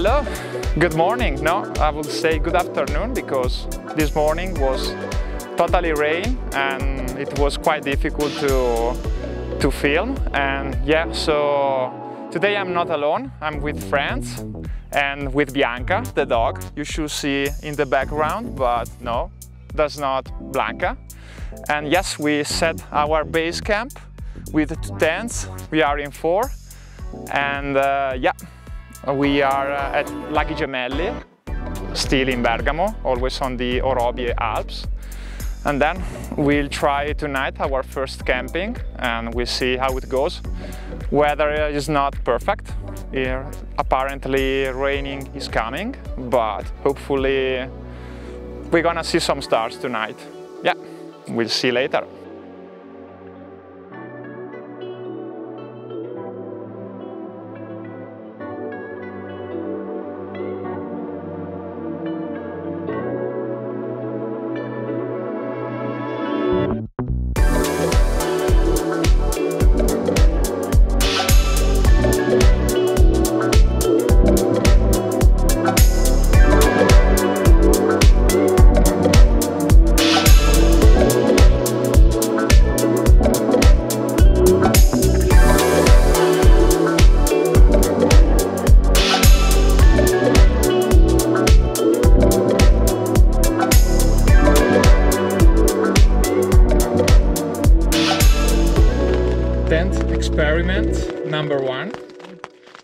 Hello, good morning. No, I would say good afternoon because this morning was totally rain and it was quite difficult to film. And yeah, so today I'm not alone, I'm with friends and with Bianca, the dog. You should see in the background, but no, that's not Blanca. And yes, we set our base camp with 2 tents. We are in 4 and yeah, we are at Laghi Gemelli, still in Bergamo, always on the Orobie Alps. And then we'll try tonight our first camping and we'll see how it goes. Weather is not perfect. Here, apparently raining is coming, but hopefully we're gonna see some stars tonight. Yeah, we'll see later. Tent experiment number 1.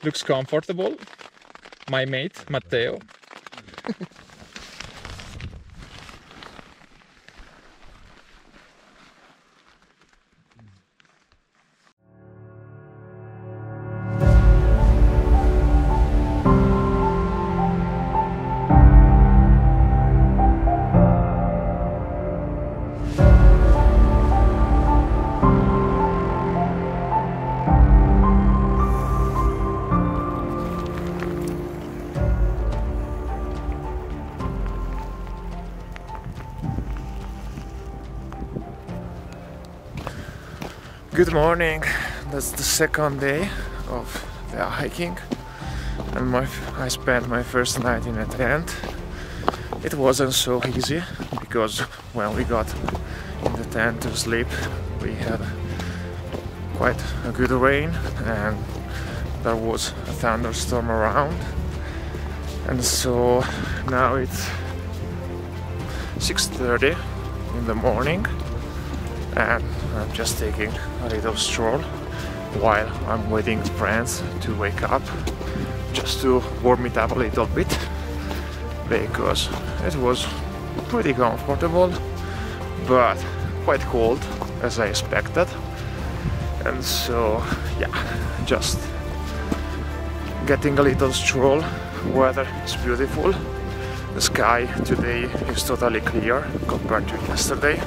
Looks comfortable. My mate, Matteo. Good morning, that's the second day of the hiking and I spent my first night in a tent. It wasn't so easy because when we got in the tent to sleep we had quite a good rain and there was a thunderstorm around, and so now it's 6:30 in the morning and I'm just taking a little stroll while I'm waiting for friends to wake up, just to warm it up a little bit because it was pretty comfortable but quite cold as I expected. And so yeah, just getting a little stroll. Weather is beautiful. The sky today is totally clear compared to yesterday,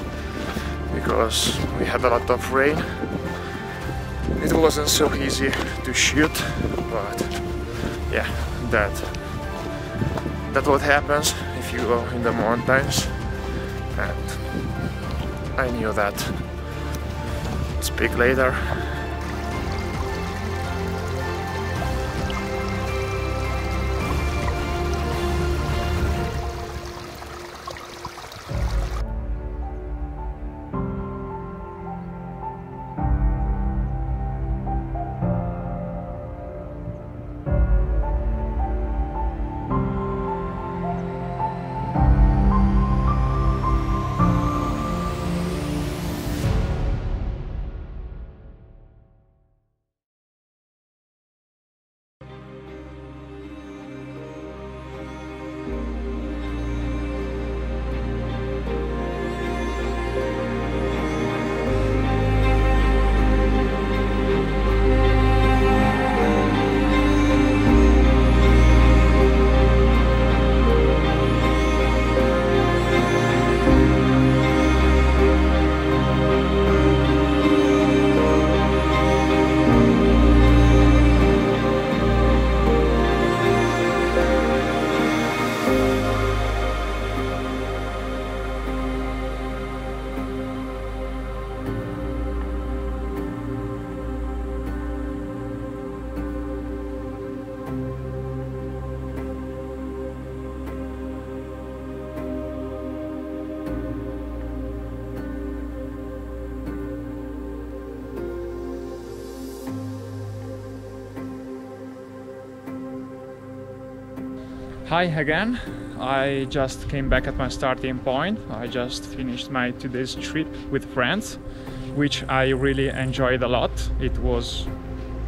because we had a lot of rain. It wasn't so easy to shoot, but yeah, that's what happens if you go in the mountains, and I knew that. Speak later. Hi again. I just came back at my starting point. I just finished my 2 days trip with friends, which I really enjoyed a lot. It was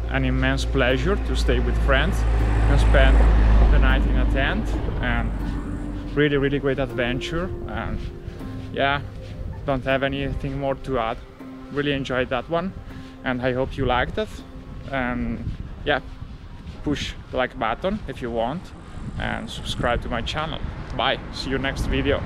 an immense pleasure to stay with friends and spend the night in a tent, and really great adventure. And yeah, don't have anything more to add. Really enjoyed that one, and I hope you liked it. And yeah, push the like button if you want, and subscribe to my channel. Bye, see you next video.